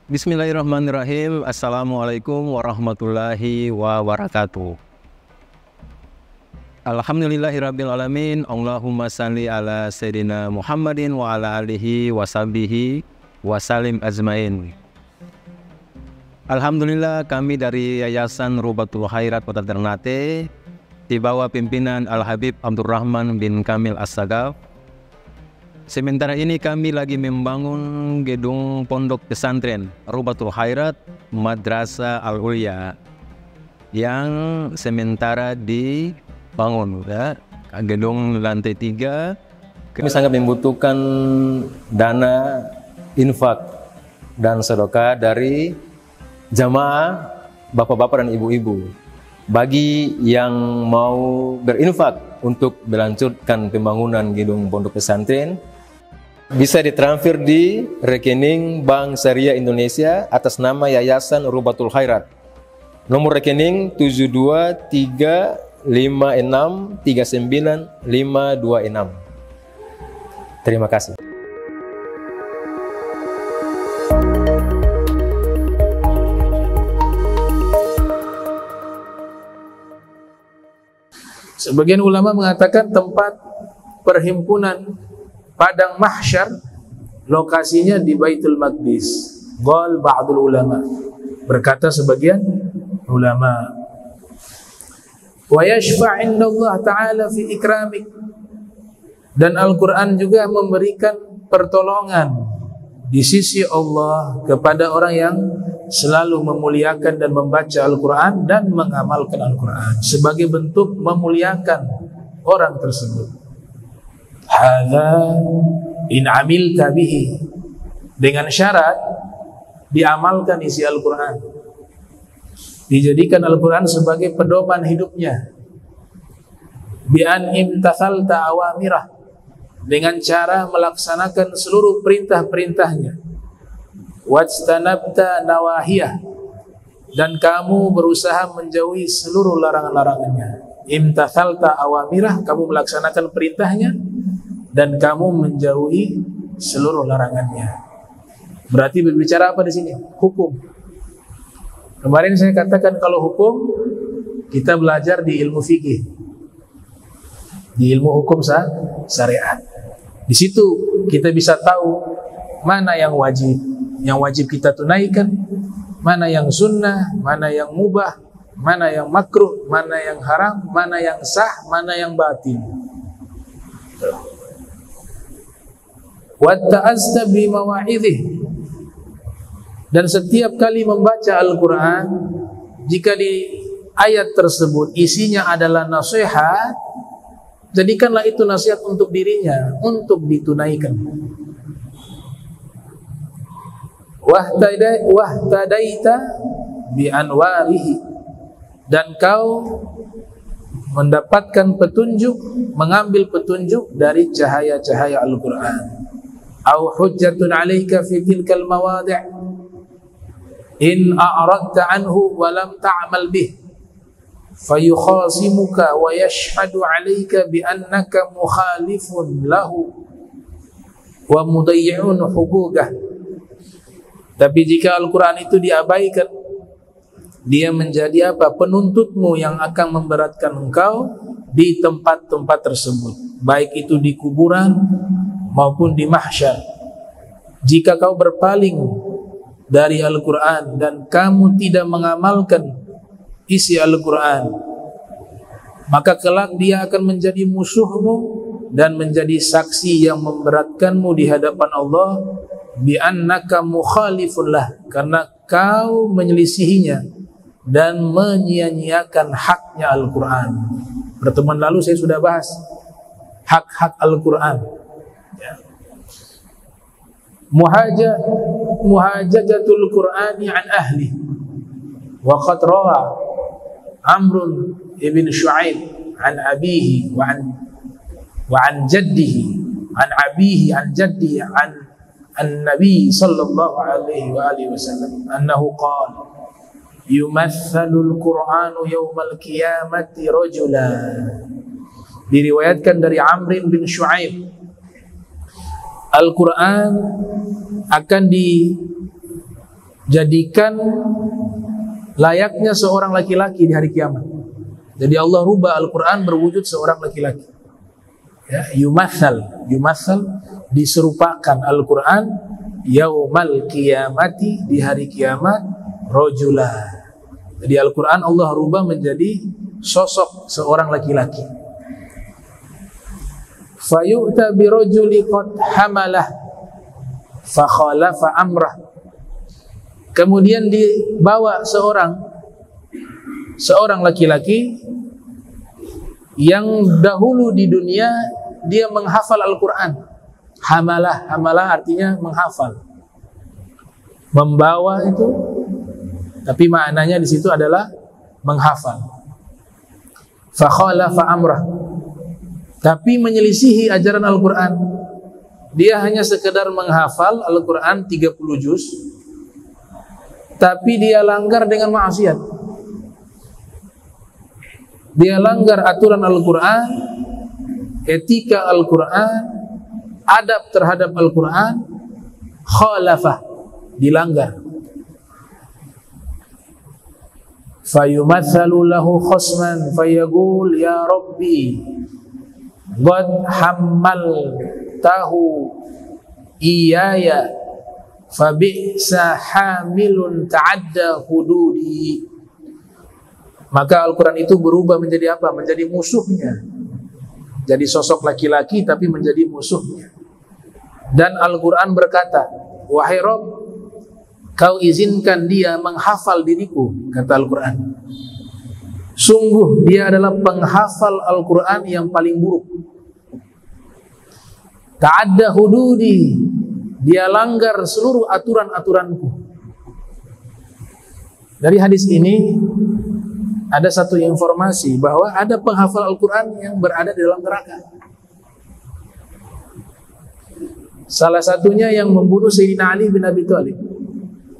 Bismillahirrahmanirrahim. Assalamualaikum warahmatullahi wabarakatuh. Alhamdulillahirrabbilalamin. Allahumma salli ala Sayyidina Muhammadin wa ala alihi wa sahbihi wa salim azmain. Alhamdulillah, kami dari Yayasan Rubatul Khairat Kota Ternate di bawah pimpinan Al-Habib Abdurrahman bin Kamil As-Sagaf. Sementara ini kami lagi membangun gedung pondok pesantren Rubatul Khairat Madrasah Al-Ulya yang sementara dibangun, ya. Gedung lantai 3. Kami sangat membutuhkan dana infak dan sedekah dari jamaah bapak-bapak dan ibu-ibu. Bagi yang mau berinfak untuk melanjutkan pembangunan gedung pondok pesantren, bisa ditransfer di rekening Bank Syariah Indonesia atas nama Yayasan Rubatul Khairat. Nomor rekening 7235639526. Terima kasih. Sebagian ulama mengatakan tempat perhimpunan Padang Mahsyar lokasinya di Baitul Maqdis. Qal ba'dul ulama, berkata sebagian ulama. Wa yashfa' indallah ta'ala fi ikramik, dan Al-Quran juga memberikan pertolongan di sisi Allah kepada orang yang selalu memuliakan dan membaca Al-Quran dan mengamalkan Al-Quran sebagai bentuk memuliakan orang tersebut. Hadza in amilta bihi, dengan syarat diamalkan isi Al-Quran, dijadikan Al-Quran sebagai pedoman hidupnya. Bi an imtathalta awamirah, dengan cara melaksanakan seluruh perintah-perintahnya. Wajtanabta nawahiyah, dan kamu berusaha menjauhi seluruh larangan-larangannya. Imtathalta awamirah, kamu melaksanakan perintahnya dan kamu menjauhi seluruh larangannya. Berarti berbicara apa di sini? Hukum. Kemarin saya katakan kalau hukum kita belajar di ilmu fikih, di ilmu hukum syariat. Di situ kita bisa tahu mana yang wajib kita tunaikan, mana yang sunnah, mana yang mubah, mana yang makruh, mana yang haram, mana yang sah, mana yang batil. Wa ta'azza bi mawa'idhi, dan setiap kali membaca Al-Quran, jika di ayat tersebut isinya adalah nasihat, jadikanlah itu nasihat untuk dirinya, untuk ditunaikan. Wahtadaita bi anwarihi, dan kau mendapatkan petunjuk, mengambil petunjuk dari cahaya-cahaya Al-Quran. Au hujjatun 'alaika fi tilkal mawadi' in a'radta anhu wa lam ta'mal bih fayukhasimuka wa yashhadu 'alaika bi annaka mukhalifun lahu wa mudayyi'un hubugah. Tapi jika Al-Quran itu diabaikan, dia menjadi apa? Penuntutmu yang akan memberatkan engkau di tempat-tempat tersebut, baik itu di kuburan maupun di mahsyar. Jika kau berpaling dari Al-Quran dan kamu tidak mengamalkan isi Al-Quran, maka kelak dia akan menjadi musuhmu dan menjadi saksi yang memberatkanmu di hadapan Allah, bi annaka mukhalifun lah, karena kau menyelisihinya dan menyia-nyiakan haknya Al-Quran. Pertemuan lalu saya sudah bahas hak-hak Al-Quran. Muhajajatul Qur'ani an ahli, wa qad rawa Amr ibn Shu'aib an abihi wa an jaddihi an abihi an jaddihi an an-nabi sallallahu alaihi wa alihi wasallam annahu qala yumathalul Qur'anu yawmal qiyamati rajulan. Diriwayatkan dari Amr bin Shu'aib, Al-Quran akan jadikan layaknya seorang laki-laki di hari kiamat. Jadi Allah rubah Al-Quran berwujud seorang laki-laki. Ya, yumathal diserupakan Al-Quran yaumal qiyamati, di hari kiamat, rajula. Jadi Al-Quran Allah rubah menjadi sosok seorang laki-laki. Fayu'ta birajuli qad hamalah fa khalafa amrah. Kemudian dibawa seorang laki-laki yang dahulu di dunia dia menghafal Al-Quran. Hamalah artinya menghafal, membawa itu, tapi maknanya di situ adalah menghafal. Fa khalafa amrah, tapi menyelisihi ajaran Al-Quran. Dia hanya sekedar menghafal Al-Quran 30 juz, tapi dia langgar dengan maksiat. Dia langgar aturan Al-Quran, etika Al-Quran, adab terhadap Al-Quran, khalafah, dilanggar. Fayumatsalu lahu khasman fayaqul ya Rabbi qad hammaltahu iyaya fabi'sa hamilun ta'adda hududi. Maka Al-Quran itu berubah menjadi apa? Menjadi musuhnya. Jadi sosok laki-laki tapi menjadi musuhnya. Dan Al-Quran berkata, wahai Rabb, kau izinkan dia menghafal diriku, kata Al-Quran. Sungguh dia adalah penghafal Al-Quran yang paling buruk. Ta'adda hududi, dia langgar seluruh aturan-aturanku. Dari hadis ini ada satu informasi bahwa ada penghafal Al-Quran yang berada di dalam neraka. Salah satunya yang membunuh Sayyidina Ali bin Abi Thalib.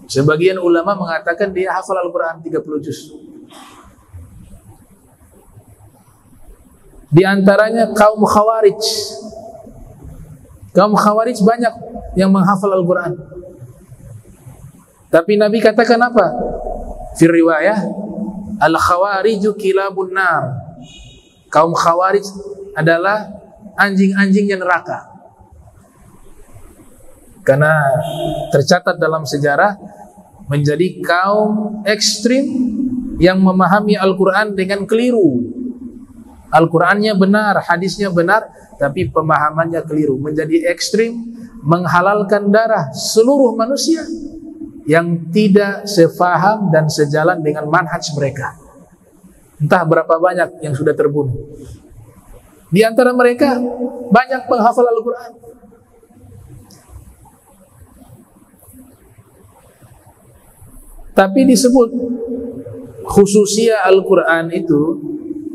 Sebagian ulama mengatakan dia hafal Al-Quran 30 juz. Di antaranya kaum Khawarij. Kaum Khawarij banyak yang menghafal Al-Quran. Tapi Nabi katakan apa? Fir riwayah, Al-Khawariju kilabun nar. Kaum Khawarij adalah anjing-anjingnya neraka. Karena tercatat dalam sejarah menjadi kaum ekstrim yang memahami Al-Quran dengan keliru. Al-Qurannya benar, hadisnya benar, tapi pemahamannya keliru. Menjadi ekstrim, menghalalkan darah seluruh manusia yang tidak sefaham dan sejalan dengan manhaj mereka. Entah berapa banyak yang sudah terbunuh. Di antara mereka banyak penghafal Al-Quran. Tapi disebut khususia Al-Quran itu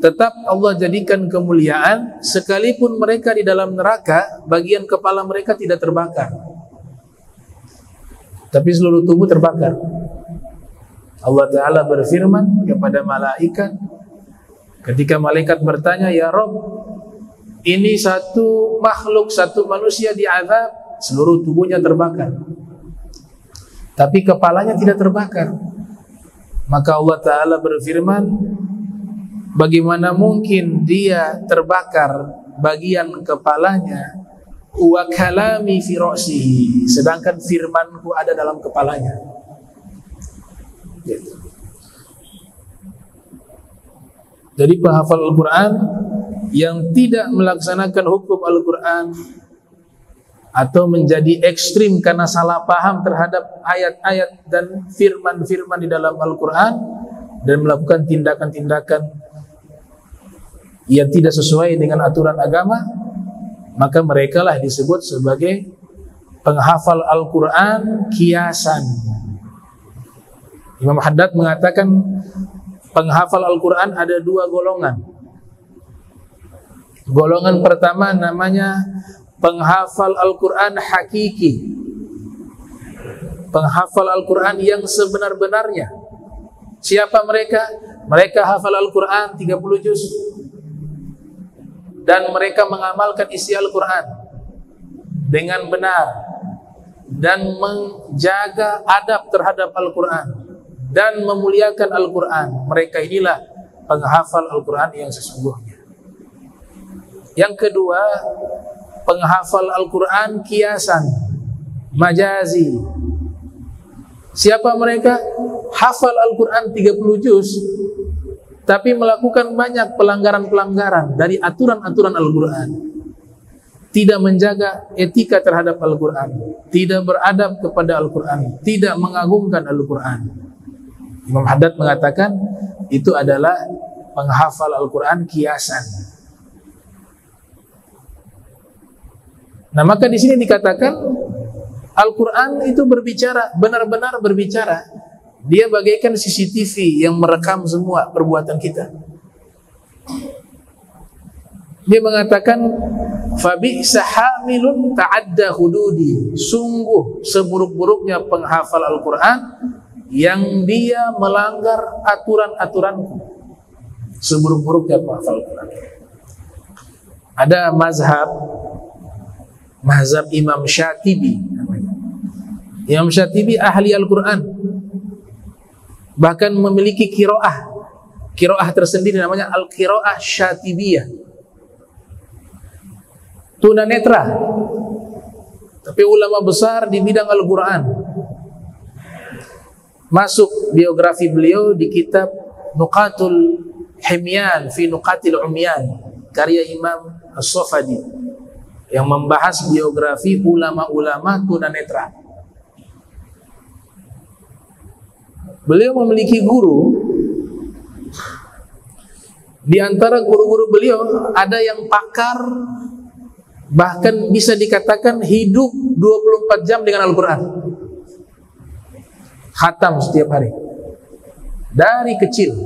tetap Allah jadikan kemuliaan, sekalipun mereka di dalam neraka, bagian kepala mereka tidak terbakar, tapi seluruh tubuh terbakar. Allah Ta'ala berfirman kepada malaikat, ketika malaikat bertanya, ya Rabb, ini satu makhluk, satu manusia diazab, seluruh tubuhnya terbakar, tapi kepalanya tidak terbakar. Maka Allah Ta'ala berfirman, bagaimana mungkin dia terbakar bagian kepalanya, wa kalami fi ra'sihi, sedangkan firmanku ada dalam kepalanya. Gitu. Jadi penghafal Al-Quran yang tidak melaksanakan hukum Al-Quran atau menjadi ekstrim karena salah paham terhadap ayat-ayat dan firman-firman di dalam Al-Quran dan melakukan tindakan-tindakan yang tidak sesuai dengan aturan agama, maka mereka lah disebut sebagai penghafal Al-Quran kiasan. Imam Haddad mengatakan penghafal Al-Quran ada dua golongan. Golongan pertama namanya penghafal Al-Quran hakiki, penghafal Al-Quran yang sebenar-benarnya. Siapa mereka? Mereka hafal Al-Quran 30 juz dan mereka mengamalkan isi Al-Quran dengan benar, dan menjaga adab terhadap Al-Quran dan memuliakan Al-Quran, mereka inilah penghafal Al-Quran yang sesungguhnya. Yang kedua, penghafal Al-Quran kiasan, majazi. Siapa mereka? Hafal Al-Quran 30 juz, tapi melakukan banyak pelanggaran-pelanggaran dari aturan-aturan Al-Quran. Tidak menjaga etika terhadap Al-Quran, tidak beradab kepada Al-Quran, tidak mengagungkan Al-Quran. Imam Haddad mengatakan itu adalah penghafal Al-Quran kiasan. Nah, maka di sini dikatakan Al-Quran itu berbicara, benar-benar berbicara. Dia bagaikan CCTV yang merekam semua perbuatan kita. Dia mengatakan, fabi'sa hamilun ta'adda hududi. Sungguh seburuk-buruknya penghafal Al-Quran yang dia melanggar aturan-aturanku. Seburuk-buruknya penghafal Al-Quran. Ada mazhab Imam Syatibi namanya. Imam Syatibi ahli Al-Quran, bahkan memiliki kiroah tersendiri namanya Al-Kiroah Syatibiyah, tunanetra, tapi ulama besar di bidang Al-Quran. Masuk biografi beliau di kitab Nuqatul Himyan fi Nuqatil Umyan, karya Imam As-Safadi, yang membahas biografi ulama-ulama tunanetra. Beliau memiliki guru. Di antara guru-guru beliau ada yang pakar, bahkan bisa dikatakan hidup 24 jam dengan Al-Quran. Khatam setiap hari, dari kecil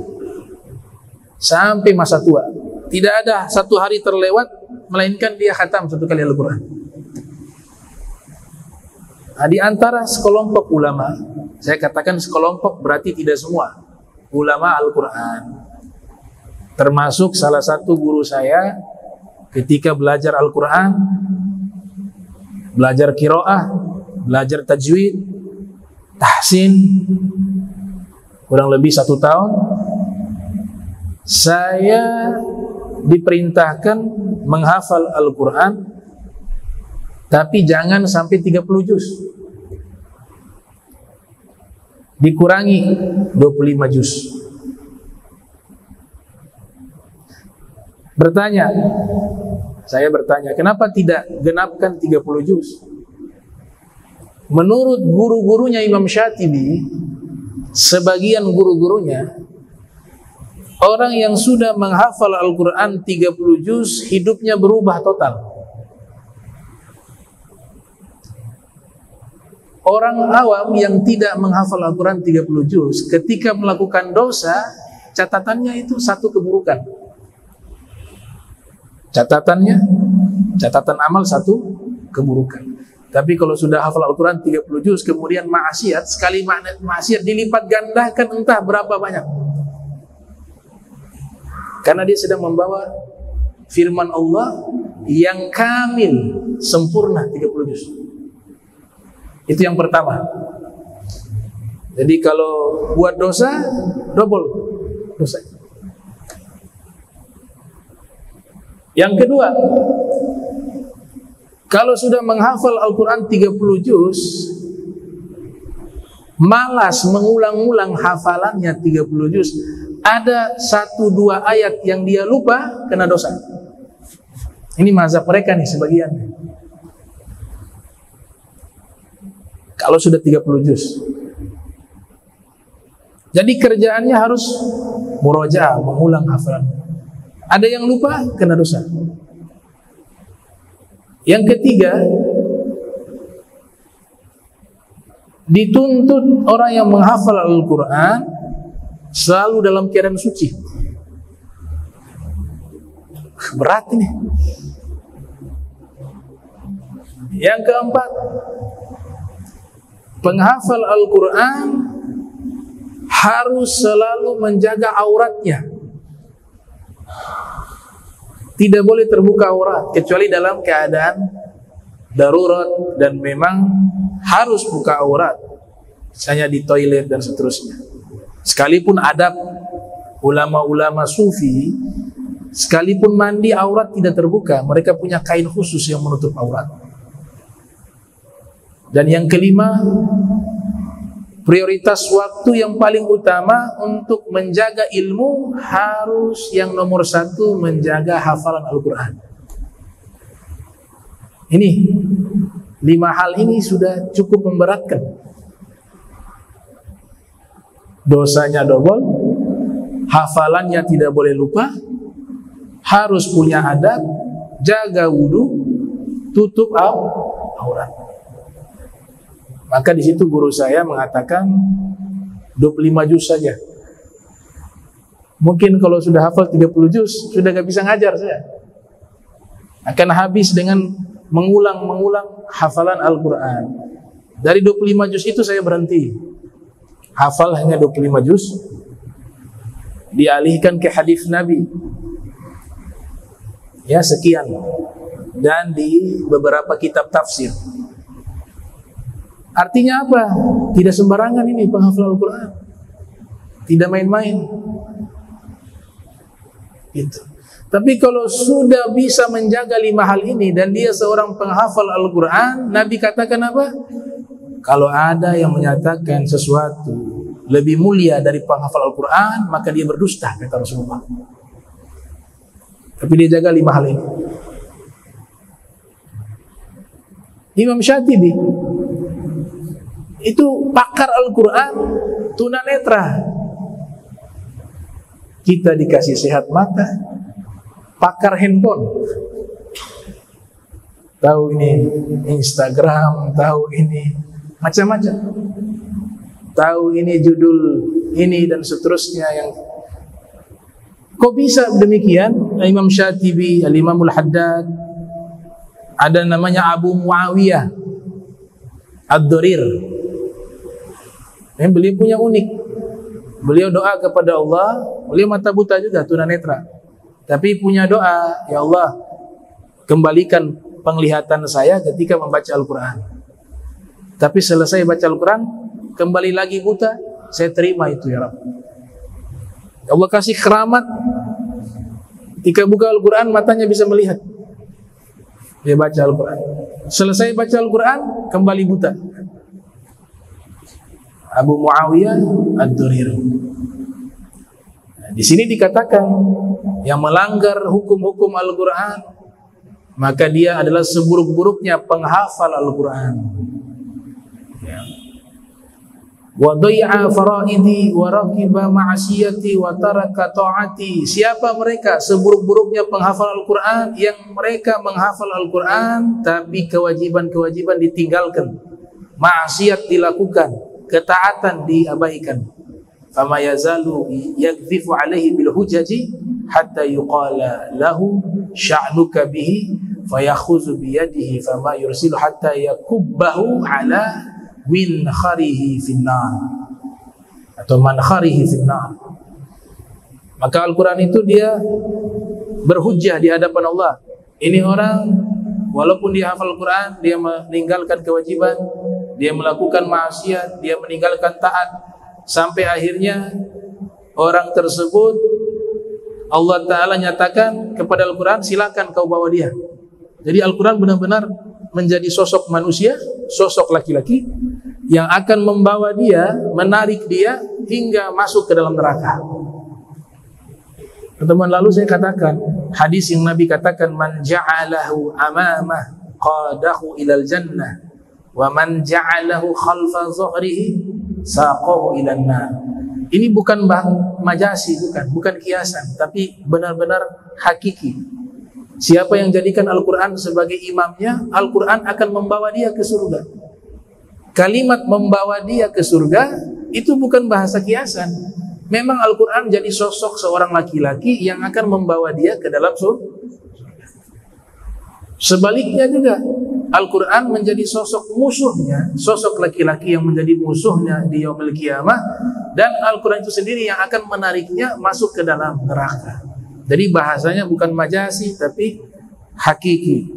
sampai masa tua. Tidak ada satu hari terlewat melainkan dia khatam satu kali Al-Quran. Nah, di antara sekelompok ulama, saya katakan sekelompok berarti tidak semua, ulama Al-Quran, termasuk salah satu guru saya ketika belajar Al-Quran, belajar qiraah, belajar tajwid, tahsin, kurang lebih 1 tahun. Saya diperintahkan menghafal Al-Quran, tapi jangan sampai 30 juz, dikurangi 25 juz. Saya bertanya, kenapa tidak genapkan 30 juz? Menurut guru-gurunya Imam Syatibi, sebagian guru-gurunya, orang yang sudah menghafal Al-Quran 30 juz, hidupnya berubah total. Orang awam yang tidak menghafal Al-Quran 30 juz, ketika melakukan dosa, catatannya itu satu keburukan. Catatan amal satu keburukan. Tapi kalau sudah hafal Al-Quran 30 juz, kemudian maksiat, sekali maksiat dilipat gandakan entah berapa banyak. Karena dia sedang membawa firman Allah yang kamil, sempurna 30 juz. Itu yang pertama. Jadi kalau buat dosa, double dosa. Yang kedua, kalau sudah menghafal Al-Quran 30 juz, malas mengulang-ulang hafalannya 30 juz, ada 1-2 ayat yang dia lupa, kena dosa. Ini mazhab mereka nih sebagian. Kalau sudah 30 juz, jadi kerjaannya harus murojaah, mengulang hafalan. Ada yang lupa, kena dosa. Yang ketiga, dituntut orang yang menghafal Al-Quran selalu dalam keadaan suci. Berat ini. Yang keempat, penghafal Al-Quran harus selalu menjaga auratnya. Tidak boleh terbuka aurat kecuali dalam keadaan darurat dan memang harus buka aurat, misalnya di toilet dan seterusnya. Sekalipun adab ulama-ulama sufi, sekalipun mandi aurat tidak terbuka, mereka punya kain khusus yang menutup aurat. Dan yang kelima, prioritas waktu yang paling utama untuk menjaga ilmu harus yang nomor satu menjaga hafalan Al-Quran. Ini 5 hal ini sudah cukup memberatkan. Dosanya double, hafalannya tidak boleh lupa, harus punya adab, jaga wudu, tutup aurat. Maka di situ guru saya mengatakan 25 juz saja. Mungkin kalau sudah hafal 30 juz sudah gak bisa ngajar saya. Akan habis dengan mengulang-mengulang hafalan Al-Quran. Dari 25 juz itu saya berhenti. Hafal hanya 25 juz, dialihkan ke hadis Nabi. Ya, sekian. Dan di beberapa kitab tafsir. Artinya apa? Tidak sembarangan ini penghafal Al-Quran. Tidak main-main. Gitu. Tapi kalau sudah bisa menjaga 5 hal ini dan dia seorang penghafal Al-Quran, Nabi katakan apa? Kalau ada yang menyatakan sesuatu lebih mulia dari penghafal Al-Quran, maka dia berdusta, kata Rasulullah. Tapi dia jaga 5 hal ini. Imam Syatibi itu pakar Al-Quran, tunanetra. Kita dikasih sehat mata, pakar handphone. Tahu ini Instagram, tahu ini macam-macam. Tahu ini judul ini dan seterusnya. Yang kok bisa demikian? Imam Syatibi, Al-Imamul Haddad, ada namanya Abu Muawiyah Ad-Durir. Beliau punya unik. Beliau doa kepada Allah. Beliau mata buta juga, tunanetra. Tapi punya doa, ya Allah, kembalikan penglihatan saya ketika membaca Al-Quran. Tapi selesai baca Al-Quran, kembali lagi buta, saya terima itu ya Rabb. Allah kasih keramat. Ketika buka Al-Quran, matanya bisa melihat. Dia baca Al-Quran. Selesai baca Al-Quran, kembali buta. Abu Muawiyah Ad-Durir. Di sini dikatakan yang melanggar hukum-hukum Al-Quran, maka dia adalah seburuk-buruknya penghafal Al-Quran. Wa dhai'a faraidi wa raqiba ma'asiyati wa taraka ta'ati. Siapa mereka? Seburuk-buruknya penghafal Al-Quran yang mereka menghafal Al-Quran tapi kewajiban-kewajiban ditinggalkan, maksiat dilakukan, ketaatan diabaikan. Fama yazalu yakdzifu alaihi bil hujaji hatta yuqala lahu sya'nuka bihi fayakhuzu biyadihi fama yursilu hatta yakubbahu ala minkharihi finnar, atau mankharihi finnar. Maka Al-Quran itu dia berhujjah di hadapan Allah. Ini orang walaupun dia hafal Al-Quran, dia meninggalkan kewajiban, dia melakukan maksiat, dia meninggalkan taat, sampai akhirnya orang tersebut Allah Ta'ala nyatakan kepada Al-Quran, silakan kau bawa dia. Jadi Al-Quran benar-benar menjadi sosok manusia, sosok laki-laki yang akan membawa dia, menarik dia hingga masuk ke dalam neraka. Pertemuan lalu saya katakan hadis yang Nabi katakan, man ja'alahu amamah qadahu ilal jannah wa man ja'alahu khalfa zuhrihi saqahu ilan nar. Ini bukan majasi, bukan kiasan, tapi benar-benar hakiki. Siapa yang jadikan Al-Quran sebagai imamnya, Al-Quran akan membawa dia ke surga. Kalimat membawa dia ke surga itu bukan bahasa kiasan. Memang Al-Quran jadi sosok seorang laki-laki yang akan membawa dia ke dalam surga. Sebaliknya juga, Al-Quran menjadi sosok musuhnya, sosok laki-laki yang menjadi musuhnya di yaumil qiyamah, dan Al-Quran itu sendiri yang akan menariknya masuk ke dalam neraka. Jadi bahasanya bukan majasi tapi hakiki.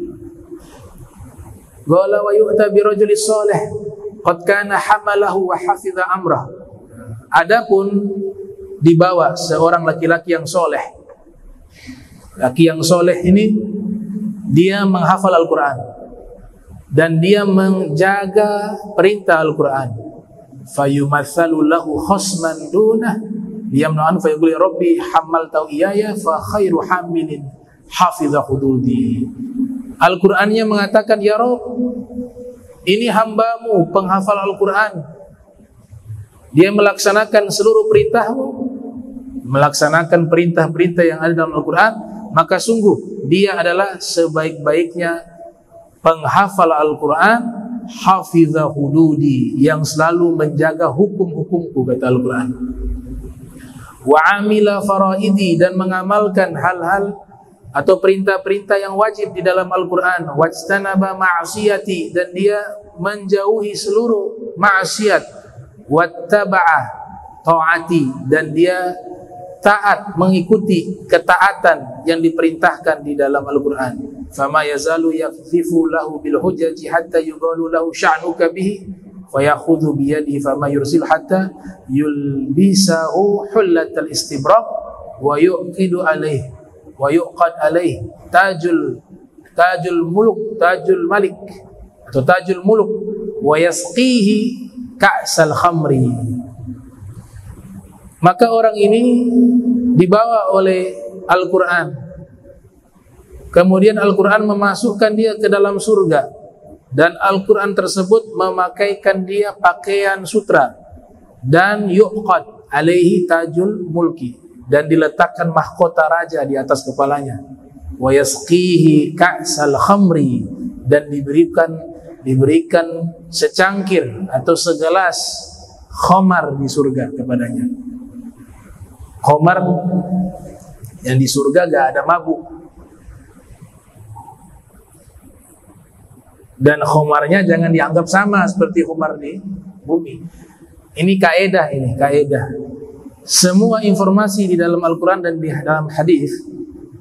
Wala wa yu'ta bi rajulis salih qad kana hamalahu wa hafidha amrah. Adapun dibawa seorang laki-laki yang soleh. Laki yang soleh ini dia menghafal Al-Quran dan dia menjaga perintah Al-Quran. Fayumatsalu lahu khasman dunah yamna'an fayaqulu rabbi hamaltahu iyaya fa khairu hamilin hafidha hududi. Al-Qur'annya mengatakan, ya Rabb, ini hambamu penghafal Al-Quran, dia melaksanakan seluruh perintahmu, melaksanakan perintah-perintah yang ada dalam Al-Quran, maka sungguh dia adalah sebaik-baiknya penghafal Al-Quran, hafidha hududi, yang selalu menjaga hukum-hukumku, kata Al-Quran. Wa amila faraidi, dan mengamalkan hal-hal atau perintah-perintah yang wajib di dalam Al-Quran. Wajtanaba ma'asiyati, dan dia menjauhi seluruh maksiat. Wattaba'a ta'ati, dan dia taat, mengikuti ketaatan yang diperintahkan di dalam Al-Quran. Fama yazalu yakzifu lahu bil hujjati hatta yuqalu lahu sya'nuka bihi fayakhudhu biyadihi fama yursil hatta yulbisahu hullatal istibraq wa yuqidu alaih wa yuqad alaih tajul malik atau tajul muluk wa yasqihi ka'sal khamri. Maka orang ini dibawa oleh Al-Quran, kemudian Al-Quran memasukkan dia ke dalam surga, dan Al-Quran tersebut memakaikan dia pakaian sutra, dan yuqad alaihi tajul mulki, dan diletakkan mahkota raja di atas kepalanya. Wa yasqihi ka'sal khamri, dan diberikan secangkir atau segelas khamar di surga kepadanya. Khamar yang di surga gak ada mabuk, dan khamarnya jangan dianggap sama seperti khamar di bumi. Ini kaedah, semua informasi di dalam Al-Quran dan di dalam hadis,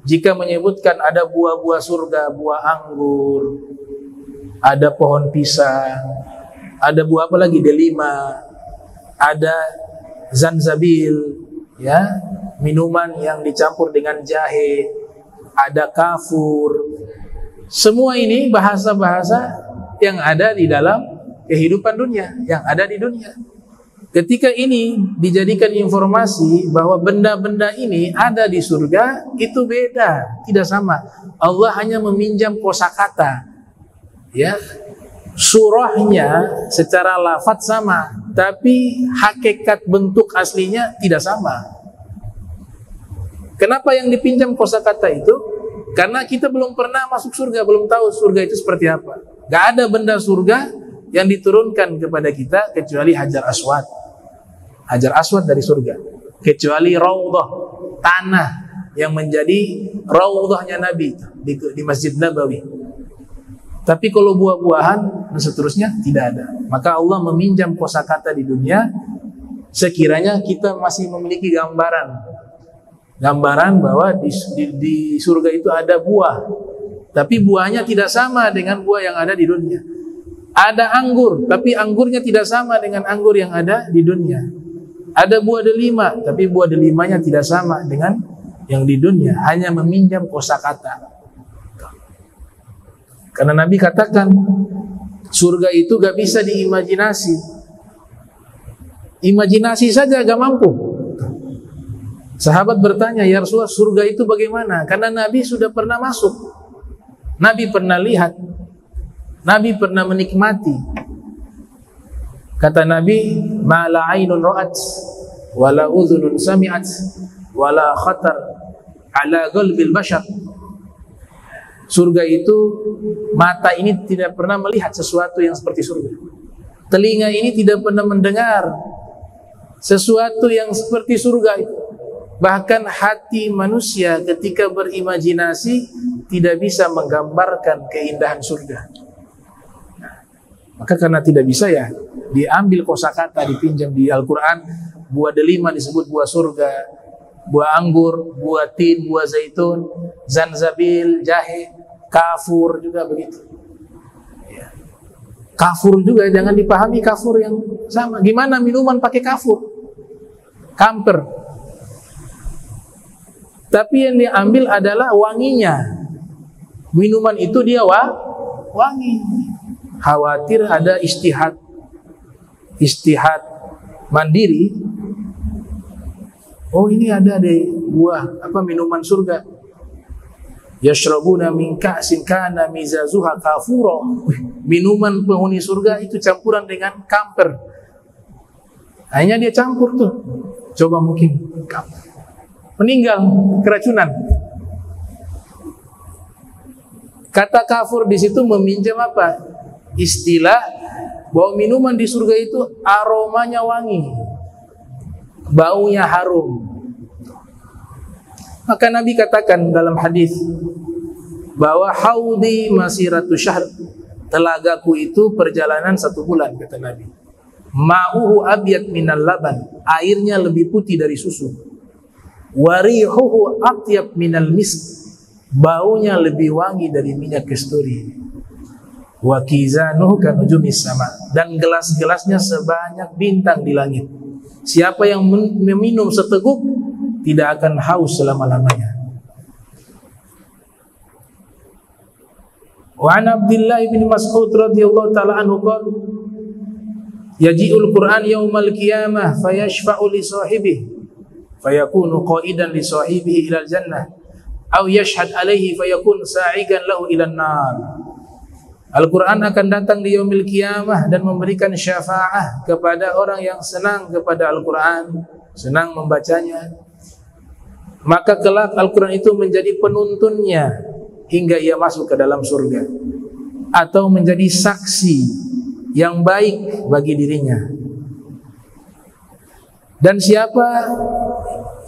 jika menyebutkan ada buah-buah surga, buah anggur, ada pohon pisang, ada buah apa lagi, delima, ada zanzabil, ya, minuman yang dicampur dengan jahe, ada kafur. Semua ini bahasa-bahasa yang ada di dalam kehidupan dunia, yang ada di dunia. Ketika ini dijadikan informasi bahwa benda-benda ini ada di surga, itu beda, tidak sama. Allah hanya meminjam kosakata, ya, surahnya secara lafaz sama, tapi hakikat bentuk aslinya tidak sama. Kenapa yang dipinjam kosakata itu? Karena kita belum pernah masuk surga, belum tahu surga itu seperti apa. Gak ada benda surga yang diturunkan kepada kita kecuali Hajar Aswad. Hajar Aswad dari surga. Kecuali Raudhah, tanah yang menjadi Raudhahnya Nabi di Masjid Nabawi. Tapi kalau buah-buahan dan seterusnya tidak ada. Maka Allah meminjam kosakata di dunia sekiranya kita masih memiliki gambaran bahwa di surga itu ada buah, tapi buahnya tidak sama dengan buah yang ada di dunia. Ada anggur, tapi anggurnya tidak sama dengan anggur yang ada di dunia. Ada buah delima, tapi buah delimanya tidak sama dengan yang di dunia. Hanya meminjam kosakata. Karena Nabi katakan surga itu gak bisa diimajinasi. Imajinasi saja gak mampu. Sahabat bertanya, ya Rasulullah, surga itu bagaimana? Karena Nabi sudah pernah masuk, Nabi pernah lihat, Nabi pernah menikmati. Kata Nabi, ma la ainun ra'at wa la udhunun sami'at wa la khatar ala qalbil bashar. Surga itu, mata ini tidak pernah melihat sesuatu yang seperti surga. Telinga ini tidak pernah mendengar sesuatu yang seperti surga itu. Bahkan hati manusia ketika berimajinasi tidak bisa menggambarkan keindahan surga. Maka karena tidak bisa, ya diambil kosakata, dipinjam di Al-Quran. Buah delima disebut buah surga, buah anggur, buah tin, buah zaitun, zanzabil, jahe, kafur juga begitu. Kafur juga, jangan dipahami kafur yang sama. Gimana minuman pakai kafur? Kamper. Tapi yang diambil adalah wanginya. Minuman itu dia wangi. Khawatir ada istihad mandiri. Oh, ini ada deh buah minuman surga. Yashrabuna min ka'sin kana mizazuha kafura. Minuman penghuni surga itu campuran dengan kamper. Akhirnya dia campur tuh. Coba mungkin kamper. Meninggal keracunan. Kata kafur di situ meminjam apa? Istilah bahwa minuman di surga itu aromanya wangi, baunya harum. Maka Nabi katakan dalam hadis bahwa haudi masiratu syahr, telagaku itu perjalanan 1 bulan, kata Nabi. Ma'uhu abyad minal laban, airnya lebih putih dari susu. Warihuhu atyab minal misk, baunya lebih wangi dari minyak kasturi. Wa kizanuhu kanujumis sama, dan gelas-gelasnya sebanyak bintang di langit. Siapa yang meminum seteguk tidak akan haus selama-lamanya. Wa an Abdullah bin Mas'ud radhiyallahu ta'ala anhu qala yaji'ul Qur'an yaumal qiyamah fayashfa'u li sahibihi fayakunu qa'idan li sahibihi ilal jannah aw yashhad alaihi fayakun sa'igan lahu ilan nar. Al-Quran akan datang di yaumil qiyamah dan memberikan syafaah kepada orang yang senang kepada Al-Quran, senang membacanya. Maka kelak Al-Quran itu menjadi penuntunnya hingga ia masuk ke dalam surga, atau menjadi saksi yang baik bagi dirinya. Dan siapa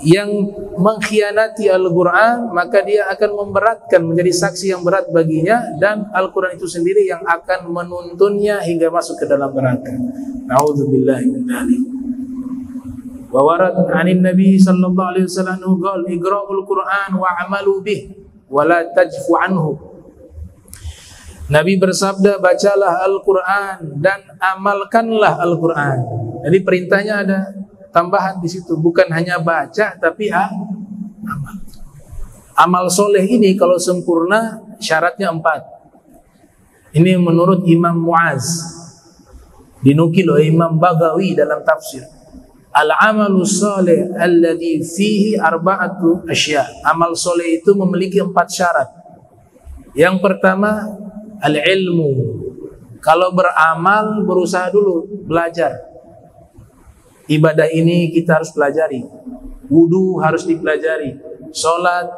yang mengkhianati Al-Quran, maka dia akan memberatkan, menjadi saksi yang berat baginya, dan Al-Quran itu sendiri yang akan menuntunnya hingga masuk ke dalam neraka. Na'udzubillahi min dzalik. Wa warad 'anin Nabi sallallahu alaihi wasallam qala iqra'ul Qur'an wa'malu bih wa la tajfu anhu. Nabi bersabda, bacalah Al-Quran dan amalkanlah Al-Quran. Jadi perintahnya ada tambahan di situ, bukan hanya baca tapi amal. Amal soleh ini kalau sempurna syaratnya 4. Ini menurut Imam Muaz, dinukil oleh Imam Baghawi dalam tafsir. Al-amalu soleh alladhi fihi arba'atu asya. Amal soleh itu memiliki 4 syarat. Yang pertama, al-ilmu. Kalau beramal, berusaha dulu belajar. Ibadah ini kita harus pelajari. Wudu harus dipelajari. Sholat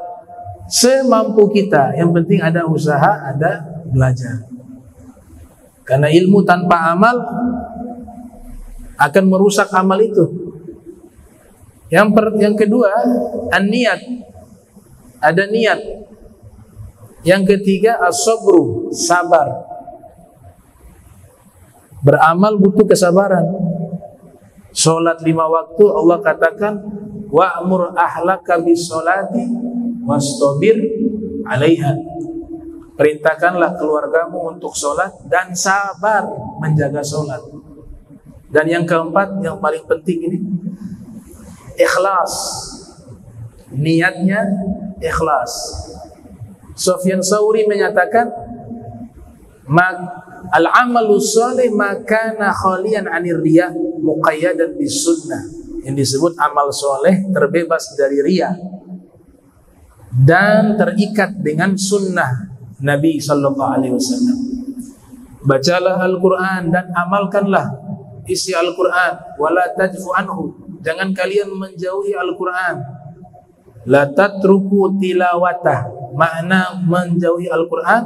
semampu kita. Yang penting ada usaha, ada belajar. Karena ilmu tanpa amal akan merusak amal itu. Yang kedua, an-niat. Ada niat. Yang ketiga, as-sabru, sabar. Beramal butuh kesabaran. Salat 5 waktu Allah katakan wa'mur ahlaka bis-sholati wastabir 'alaiha. Perintahkanlah keluargamu untuk salat dan sabar menjaga salat. Dan yang keempat, yang paling penting ini, ikhlas. Niatnya ikhlas. Sufyan Tsauri menyatakan al-amalu sholih makana khalian 'anir riya muqayyadan bis sunnah. Yang disebut amal soleh terbebas dari riya dan terikat dengan sunnah Nabi sallallahu alaihi wasallam. Bacalah Al-Quran dan amalkanlah isi Al-Quran. Wala tajfu anhu, jangan kalian menjauhi Al-Quran. La tatruku tilawatah, makna menjauhi Al-Quran,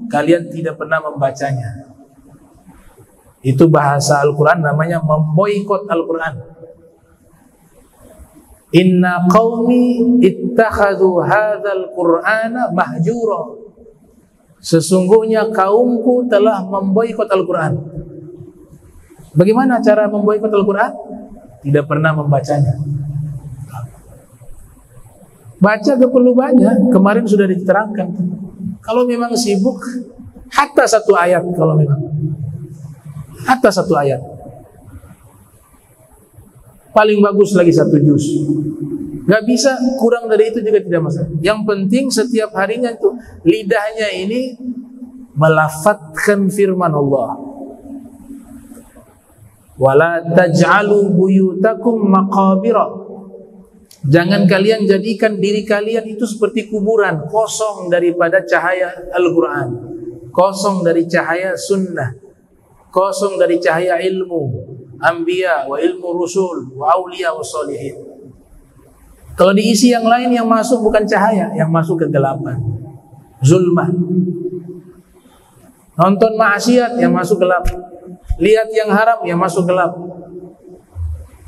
kalian tidak pernah membacanya. Itu bahasa Al-Quran, namanya memboikot Al-Quran. Inna qaumi ittakhadhu hadzal Qur'ana mahjura. Sesungguhnya kaumku telah memboikot Al-Quran. Bagaimana cara memboikot Al-Quran? Tidak pernah membacanya. Baca gak perlu banyak, kemarin sudah diterangkan. Kalau memang sibuk, hatta 1 ayat kalau memang. Atas 1 ayat. Paling bagus lagi 1 juz. Gak bisa kurang dari itu juga tidak masalah. Yang penting setiap harinya itu lidahnya ini melafatkan firman Allah. Wala taj'alu buyutakum maqabira. Jangan kalian jadikan diri kalian itu seperti kuburan, kosong daripada cahaya Al-Quran, kosong dari cahaya sunnah, kosong dari cahaya ilmu anbiya wa ilmu rusul wa awliya wa sholihin. Kalau diisi yang lain, yang masuk bukan cahaya, yang masuk kegelapan, zulmah. Nonton maksiat, yang masuk gelap. Lihat yang haram, yang masuk gelap.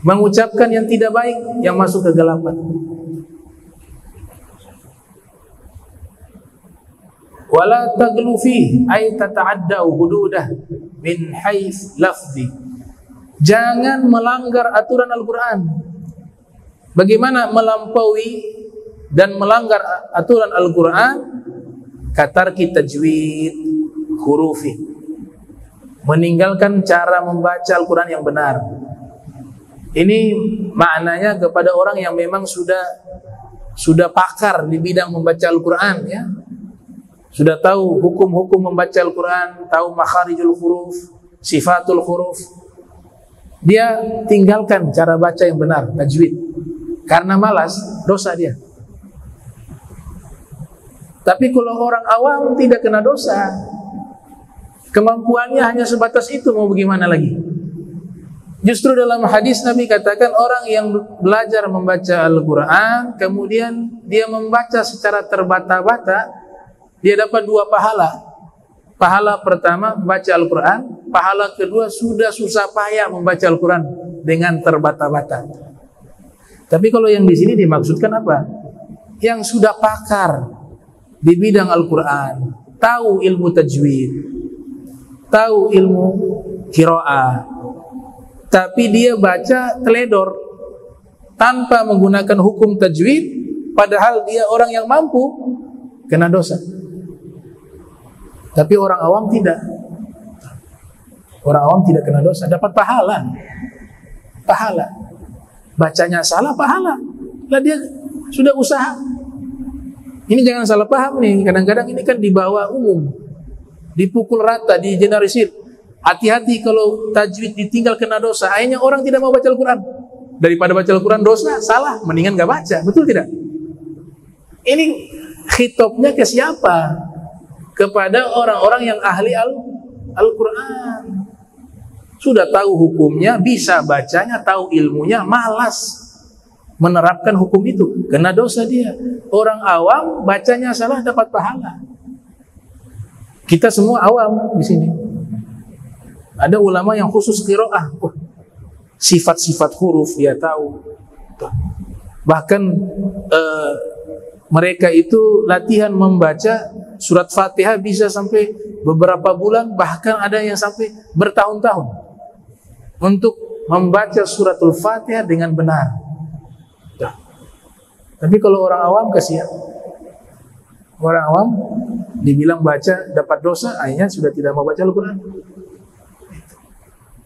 Mengucapkan yang tidak baik, yang masuk kegelapan. Wala taglu fi ay tata'addau hududah min haits lafzi. Jangan melanggar aturan Al-Quran. Bagaimana melampaui dan melanggar aturan Al-Quran? Katarki tajwid hurufi, meninggalkan cara membaca Al-Quran yang benar. Ini maknanya kepada orang yang memang sudah pakar di bidang membaca Al-Quran, ya. Sudah tahu hukum-hukum membaca Al-Quran, tahu makharijul huruf, sifatul huruf. Dia tinggalkan cara baca yang benar, tajwid. Karena malas, dosa dia. Tapi kalau orang awam tidak kena dosa. Kemampuannya hanya sebatas itu, mau bagaimana lagi? Justru dalam hadis Nabi katakan orang yang belajar membaca Al-Quran, kemudian dia membaca secara terbata-bata, dia dapat 2 pahala. Pahala pertama membaca Al-Quran, pahala kedua sudah susah payah membaca Al-Quran dengan terbata-bata. Tapi kalau yang di sini dimaksudkan apa? Yang sudah pakar di bidang Al-Quran, tahu ilmu tajwid, tahu ilmu qiraah, tapi dia baca teledor tanpa menggunakan hukum tajwid, padahal dia orang yang mampu, kena dosa. Tapi orang awam tidak. Orang awam tidak kena dosa, dapat pahala. Pahala. Bacanya salah, pahala. Lah dia sudah usaha. Ini jangan salah paham nih. Kadang-kadang ini kan di bawah umum, dipukul rata, digeneralisir. Hati-hati kalau tajwid ditinggal kena dosa. Akhirnya orang tidak mau baca Al-Quran. Daripada baca Al-Quran dosa, salah, mendingan gak baca. Betul tidak? Ini khitabnya ke siapa? Kepada orang-orang yang ahli Al-Quran. Sudah tahu hukumnya, bisa bacanya, tahu ilmunya, malas menerapkan hukum itu, kena dosa dia. Orang awam bacanya salah dapat pahala. Kita semua awam di sini. Ada ulama yang khusus qiraah, sifat-sifat huruf dia tahu. Bahkan mereka itu latihan membaca surat Fatihah bisa sampai beberapa bulan, bahkan ada yang sampai bertahun-tahun untuk membaca suratul Fatihah dengan benar. Tapi kalau orang awam kasihan. Orang awam dibilang baca dapat dosa, akhirnya sudah tidak mau baca Al-Quran.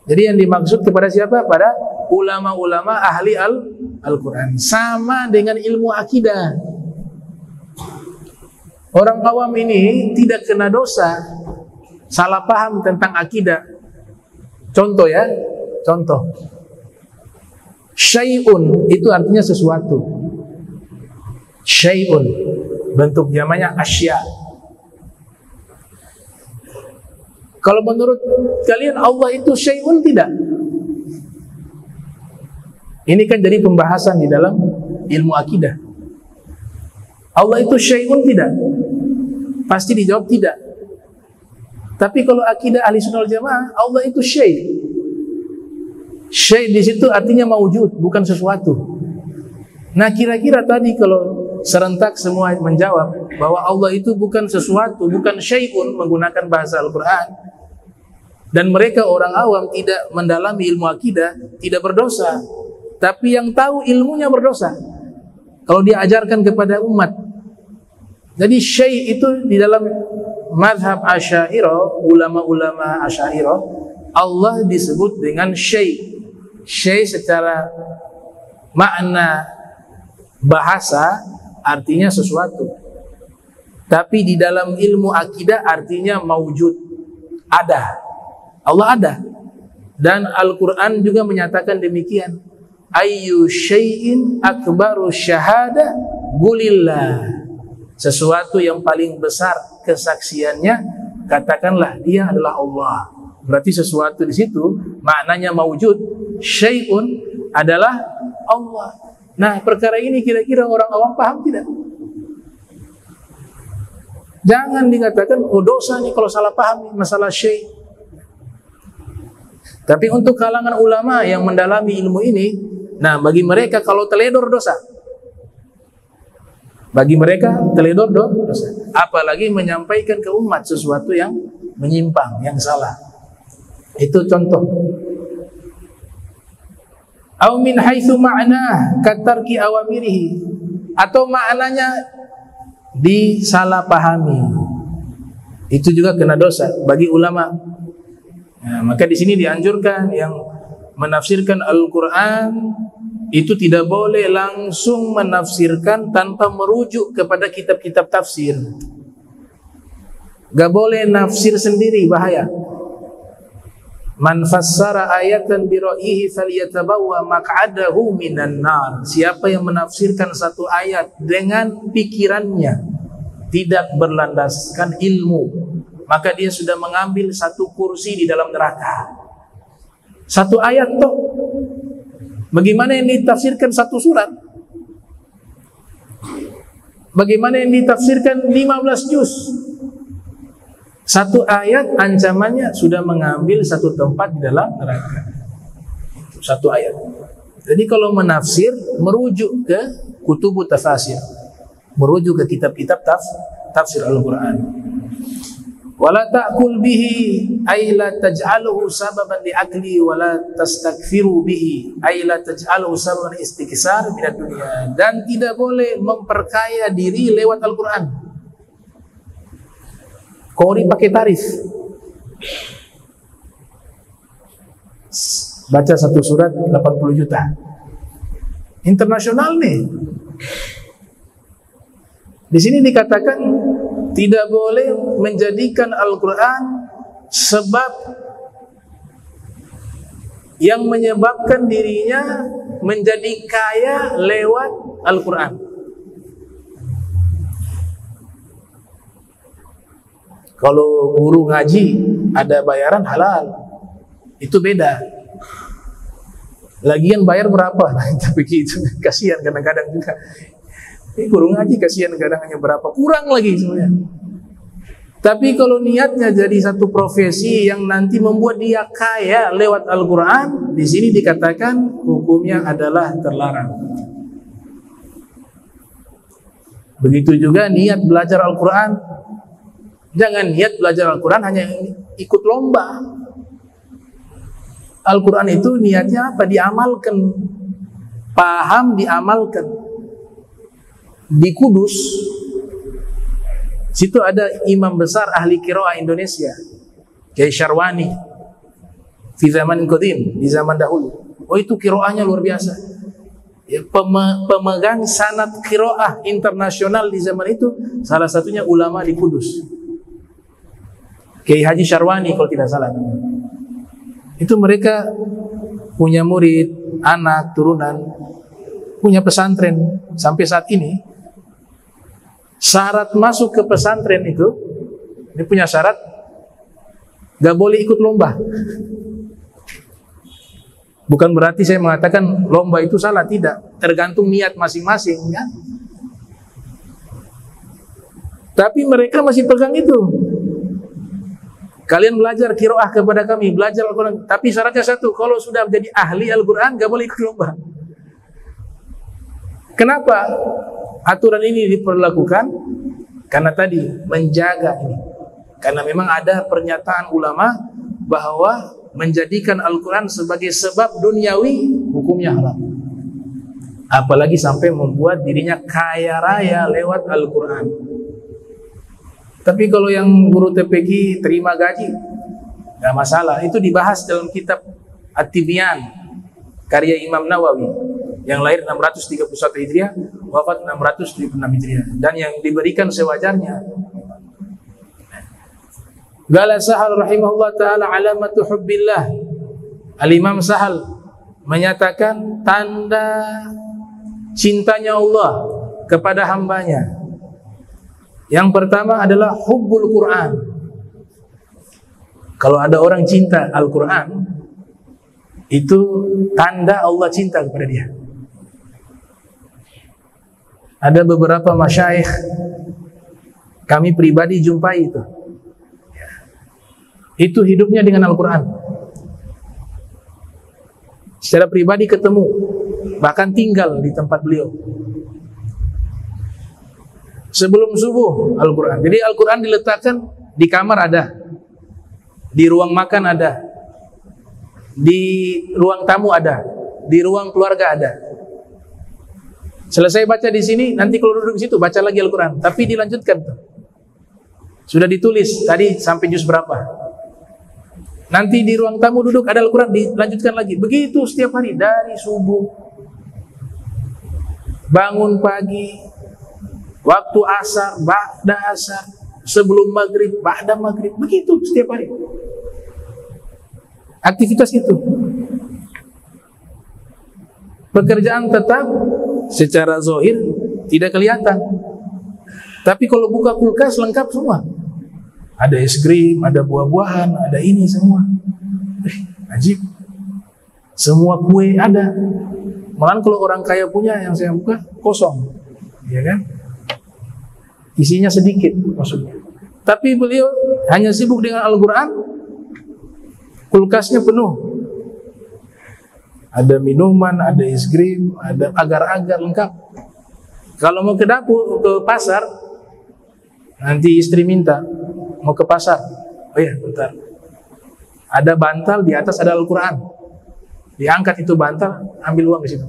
Jadi yang dimaksud kepada siapa? Pada ulama-ulama ahli Al-Quran. Sama dengan ilmu akidah. Orang awam ini tidak kena dosa salah paham tentang akidah. Contoh ya, contoh. Syai'un itu artinya sesuatu. Syai'un bentuk jamaknya asya. Kalau menurut kalian Allah itu syai'un tidak? Ini kan jadi pembahasan di dalam ilmu akidah. Allah itu syai'un tidak? Pasti dijawab tidak. Tapi kalau akidah ahli sunnah wal jamaah, Allah itu syai'. Syai' di situ artinya maujud, bukan sesuatu. Nah kira-kira tadi kalau serentak semua menjawab bahwa Allah itu bukan sesuatu, bukan syai'un menggunakan bahasa Al-Quran, dan mereka orang awam tidak mendalami ilmu akidah, tidak berdosa. Tapi yang tahu ilmunya berdosa kalau diajarkan kepada umat. Jadi syai' itu di dalam mazhab Asy'ariyah, ulama-ulama Asy'ariyah, Allah disebut dengan syai'. Syai' secara makna bahasa artinya sesuatu. Tapi di dalam ilmu akidah artinya maujud, ada. Allah ada. Dan Al-Quran juga menyatakan demikian. Ayyu syai'in akbaru syahada gulillah. Sesuatu yang paling besar kesaksiannya, katakanlah dia adalah Allah. Berarti sesuatu di situ maknanya maujud. Syai'un adalah Allah. Nah, perkara ini kira-kira orang awam paham tidak? Jangan dikatakan, oh dosa nih kalau salah paham masalah syai'. Tapi untuk kalangan ulama yang mendalami ilmu ini, nah bagi mereka kalau teledor dosa. Bagi mereka teledor dosa. Apalagi menyampaikan ke umat sesuatu yang menyimpang, yang salah. Itu contoh. Aw min haitsu ma'na katarki awamirihi, atau maknanya disalahpahami. Itu juga kena dosa bagi ulama. Nah, maka di sini dianjurkan yang menafsirkan Al-Quran itu tidak boleh langsung menafsirkan tanpa merujuk kepada kitab-kitab tafsir. Gak boleh nafsir sendiri, bahaya. Man fassara ayatan bi ra'yihi falyatabawwa maq'adahu minan nar. Siapa yang menafsirkan satu ayat dengan pikirannya, tidak berlandaskan ilmu, maka dia sudah mengambil satu kursi di dalam neraka. Satu ayat toh. Bagaimana yang ditafsirkan satu surat? Bagaimana yang ditafsirkan 15 juz? Satu ayat ancamannya sudah mengambil satu tempat di dalam neraka. Satu ayat. Jadi kalau menafsir merujuk ke kutubut tafsir, merujuk ke kitab-kitab tafsir Al-Quran. Wala ta'kul bihi ay la taj'aluhu sababan li akli wala tastakfiru bihi ay la taj'aluhu sababan istikthar minad dunya. Dan tidak boleh memperkaya diri lewat Al-Quran. Kori pakai tarif. Baca satu surat 80 juta. Internasional nih. Di sini dikatakan tidak boleh menjadikan Al-Quran sebab yang menyebabkan dirinya menjadi kaya lewat Al-Quran. Kalau guru ngaji ada bayaran halal, itu beda. Lagian bayar berapa? Tapi itu kasihan kadang-kadang juga. Ini guru ngaji kasihan kadang hanya berapa, kurang lagi sebenarnya. Tapi kalau niatnya jadi satu profesi yang nanti membuat dia kaya lewat Al-Quran, di sini dikatakan hukumnya adalah terlarang. Begitu juga niat belajar Al-Quran. Jangan niat belajar Al-Quran hanya ikut lomba. Al-Quran itu niatnya apa? Diamalkan. Paham, diamalkan. Di Kudus, situ ada imam besar ahli qiraah Indonesia, Kiai Syarwani, di zaman qadim, di zaman dahulu. Oh, itu qiraahnya luar biasa. Ya, pemegang sanad qiraah internasional di zaman itu, salah satunya ulama di Kudus. Kiai Haji Syarwani kalau tidak salah. Itu mereka punya murid, anak, turunan, punya pesantren sampai saat ini. Syarat masuk ke pesantren itu, ini punya syarat, gak boleh ikut lomba. Bukan berarti saya mengatakan lomba itu salah, tidak. Tergantung niat masing-masing, kan? Tapi mereka masih pegang itu. Kalian belajar qiraah kepada kami, belajar Al-Quran. Tapi syaratnya satu, kalau sudah menjadi ahli Al-Quran, gak boleh ikut lomba. Kenapa aturan ini diperlakukan? Karena tadi, menjaga ini. Karena memang ada pernyataan ulama bahwa menjadikan Al-Quran sebagai sebab duniawi, hukumnya haram. Apalagi sampai membuat dirinya kaya raya lewat Al-Quran. Tapi kalau yang guru TPQ terima gaji, nggak masalah. Itu dibahas dalam kitab At-Tibyan karya Imam Nawawi yang lahir 631 Hijriah, wafat 676 Hijriah, dan yang diberikan sewajarnya. Qala Sahal rahimahullah taala alamatu hubbillah. Al-Imam Sahal menyatakan tanda cintanya Allah kepada hambanya. Yang pertama adalah hubbul Quran. Kalau ada orang cinta Al-Quran, itu tanda Allah cinta kepada dia. Ada beberapa masyayikh kami pribadi jumpai itu hidupnya dengan Al-Quran. Secara pribadi ketemu, bahkan tinggal di tempat beliau. Sebelum subuh Al-Quran. Jadi Al-Quran diletakkan di kamar ada, di ruang makan ada, di ruang tamu ada, di ruang keluarga ada. Selesai baca di sini, nanti kalau duduk di situ baca lagi Al-Quran, tapi dilanjutkan. Sudah ditulis tadi sampai juz berapa. Nanti di ruang tamu duduk ada Al-Quran, dilanjutkan lagi. Begitu setiap hari dari subuh, bangun pagi, waktu asar, ba'da asar, sebelum maghrib, ba'da maghrib, begitu setiap hari. Aktivitas itu. Pekerjaan tetap secara zahir tidak kelihatan. Tapi kalau buka kulkas lengkap semua. Ada es krim, ada buah-buahan, ada ini semua. Ajib. Semua kue ada. Malah kalau orang kaya punya, yang saya buka kosong. Ya kan? Isinya sedikit maksudnya. Tapi beliau hanya sibuk dengan Al-Quran. Kulkasnya penuh. Ada minuman, ada es krim, ada agar-agar lengkap. Kalau mau ke dapur, ke pasar, nanti istri minta mau ke pasar. Oh iya, bentar. Ada bantal, di atas ada Al-Quran. Diangkat itu bantal, ambil uang di situ.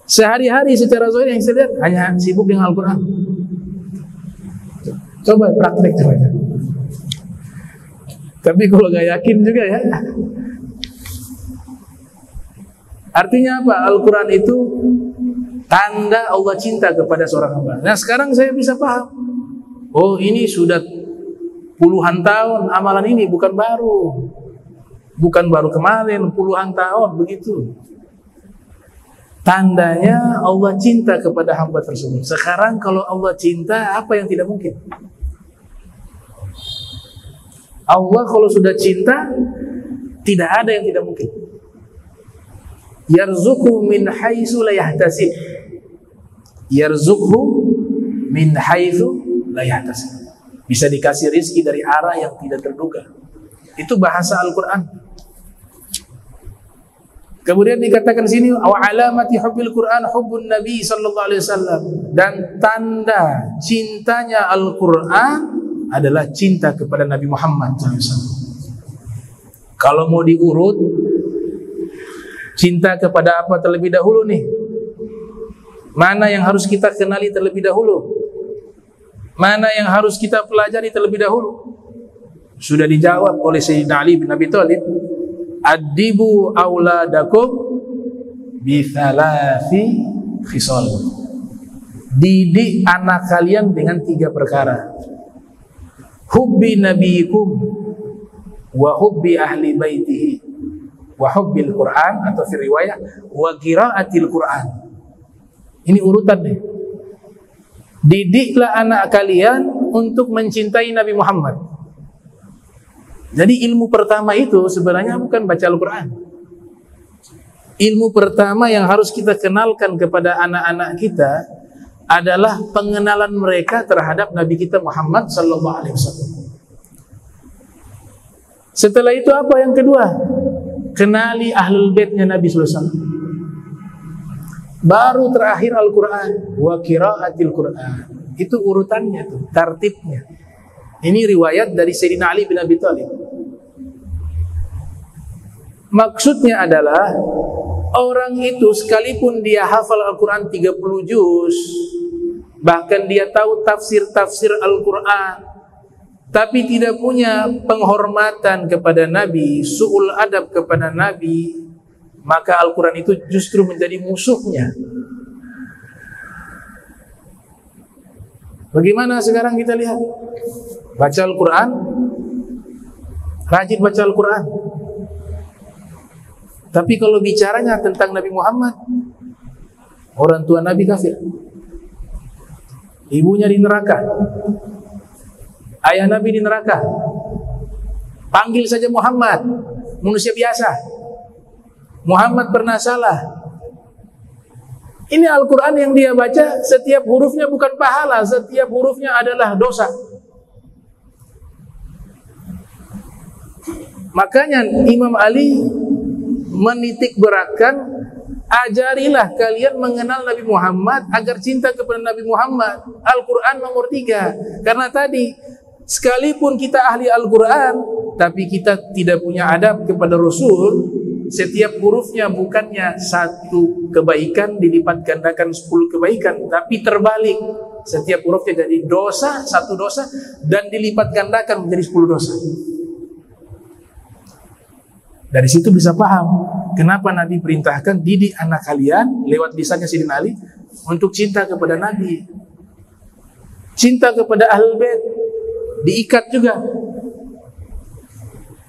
Sehari-hari secara zahir yang saya lihat hanya sibuk dengan Al-Quran. Coba praktek coba. Tapi kalau gak yakin juga ya. Artinya apa? Al-Quran itu tanda Allah cinta kepada seorang hamba. Nah sekarang saya bisa paham. Oh ini sudah puluhan tahun amalan ini, bukan baru. Bukan baru kemarin, puluhan tahun begitu. Tandanya Allah cinta kepada hamba tersebut. Sekarang kalau Allah cinta, apa yang tidak mungkin? Allah kalau sudah cinta, tidak ada yang tidak mungkin. Yarzuqhu min haitsu la yahtasib. Yarzuqhu min haitsu la yahtasib. Bisa dikasih rezeki dari arah yang tidak terduga. Itu bahasa Al-Quran. Kemudian dikatakan sini wa alamati hubbil Quran hubbun Nabi sallallahu alaihi wasallam, dan tanda cintanya Al-Quran adalah cinta kepada Nabi Muhammad SAW. Kalau mau diurut, cinta kepada apa terlebih dahulu nih? Mana yang harus kita kenali terlebih dahulu? Mana yang harus kita pelajari terlebih dahulu? Sudah dijawab oleh Sayyidina Ali bin Abi Thalib. Adibu auladakum bi thalathi khisal. Didik anak kalian dengan 3 perkara. Hubbi nabiyikum wa hubbi ahli baitihi wa hubbil Quran, atau fi riwayah wa qiraatil Quran. Ini urutan nih. Didiklah anak kalian untuk mencintai Nabi Muhammad. Jadi ilmu pertama itu sebenarnya bukan baca Al-Quran. Ilmu pertama yang harus kita kenalkan kepada anak-anak kita adalah pengenalan mereka terhadap Nabi kita Muhammad sallallahu alaihi wasallam. Setelah itu apa yang kedua? Kenali ahlul baitnya Nabi sallallahu alaihi wasallam. Baru terakhir Al-Quran, wa qiraatil Quran. Itu urutannya tuh, tartibnya. Ini riwayat dari Sayyidina Ali bin Abi Thalib. Maksudnya adalah orang itu sekalipun dia hafal Al-Quran 30 juz, bahkan dia tahu tafsir-tafsir Al-Quran, tapi tidak punya penghormatan kepada Nabi, su'ul adab kepada Nabi, maka Al-Quran itu justru menjadi musuhnya. Bagaimana sekarang kita lihat? Baca Al-Quran, rajin baca Al-Quran, tapi kalau bicaranya tentang Nabi Muhammad, orang tua Nabi kafir, ibunya di neraka, ayah Nabi di neraka, panggil saja Muhammad, manusia biasa, Muhammad pernah salah. Ini Al-Quran yang dia baca, setiap hurufnya bukan pahala, setiap hurufnya adalah dosa. Makanya Imam Ali menitik beratkan, ajarilah kalian mengenal Nabi Muhammad agar cinta kepada Nabi Muhammad. Al-Quran nomor 3. Karena tadi, sekalipun kita ahli Al-Quran, tapi kita tidak punya adab kepada Rasul, setiap hurufnya bukannya satu kebaikan dilipat gandakan 10 kebaikan, tapi terbalik. Setiap hurufnya jadi dosa, satu dosa, dan dilipat gandakan menjadi 10 dosa. Dari situ bisa paham kenapa Nabi perintahkan didik anak kalian lewat lisannya Sayyidina Ali untuk cinta kepada Nabi, cinta kepada Ahlul Bait, diikat juga.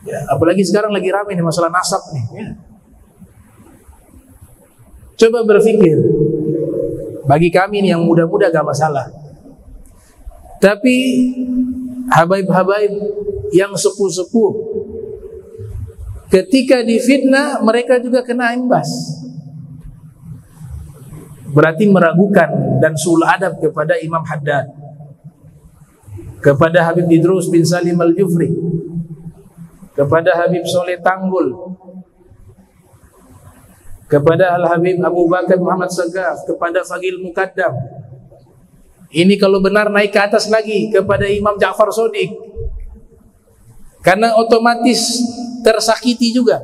Ya, apalagi sekarang lagi ramai nih masalah nasab nih. Ya. Coba berpikir, bagi kami nih yang muda-muda gak masalah, tapi habaib-habaib yang sepuh-sepuh, ketika difitnah mereka juga kena imbas. Berarti meragukan dan su'ul adab kepada Imam Haddad, kepada Habib Idrus bin Salim Al-Jufri, kepada Habib Soleh Tanggul, kepada Al-Habib Abu Bakar Muhammad Sagaf, kepada Fagil Mukaddam. Ini kalau benar naik ke atas lagi kepada Imam Ja'far Shodiq, karena otomatis tersakiti juga.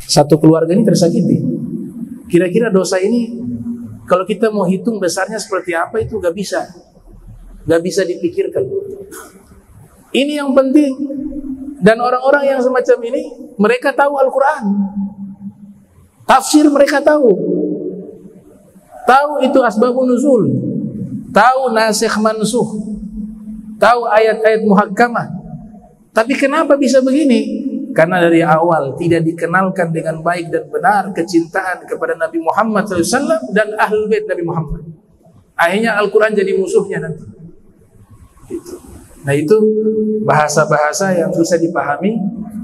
Satu keluarga ini tersakiti. Kira-kira dosa ini kalau kita mau hitung besarnya seperti apa itu gak bisa dipikirkan. Ini yang penting. Dan orang-orang yang semacam ini, mereka tahu Al-Quran, tafsir mereka tahu itu asbabun nuzul, tahu nasikh mansuh, tahu ayat-ayat muhakkamah. Tapi kenapa bisa begini? Karena dari awal tidak dikenalkan dengan baik dan benar kecintaan kepada Nabi Muhammad SAW dan Ahlul Bait Nabi Muhammad. Akhirnya Al-Quran jadi musuhnya nanti. Nah itu bahasa-bahasa yang susah dipahami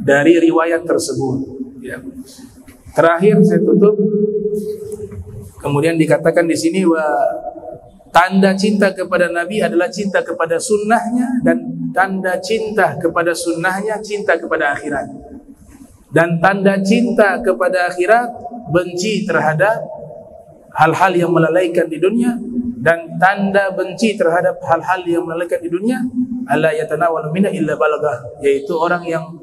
dari riwayat tersebut. Ya. Terakhir saya tutup. Kemudian dikatakan di sini bahwa tanda cinta kepada Nabi adalah cinta kepada sunnahnya, dan tanda cinta kepada sunnahnya cinta kepada akhirat. Dan tanda cinta kepada akhirat benci terhadap hal-hal yang melalaikan di dunia, dan tanda benci terhadap hal-hal yang melalaikan di dunia alla yatanawalu minna illa balagah, yaitu orang yang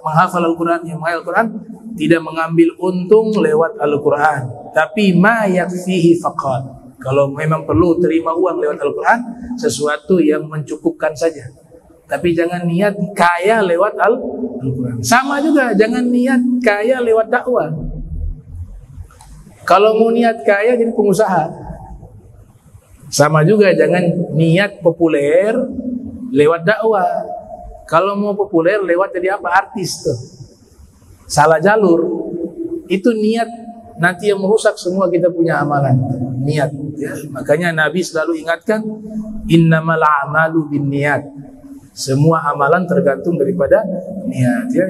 menghafal Al-Quran, yang menghafal Al-Quran tidak mengambil untung lewat Al-Quran, tapi ma yakfihi faqat. Kalau memang perlu terima uang lewat Al-Quran, sesuatu yang mencukupkan saja, tapi jangan niat kaya lewat Al-Quran. Sama juga, jangan niat kaya lewat dakwah. Kalau mau niat kaya jadi pengusaha. Sama juga, jangan niat populer lewat dakwah. Kalau mau populer lewat jadi apa? Artis tuh. Salah jalur. Itu niat nanti yang merusak semua kita punya amalan. Niat. Ya. Makanya Nabi selalu ingatkan, innamal a'malu binniyat. Semua amalan tergantung daripada niat. Ya.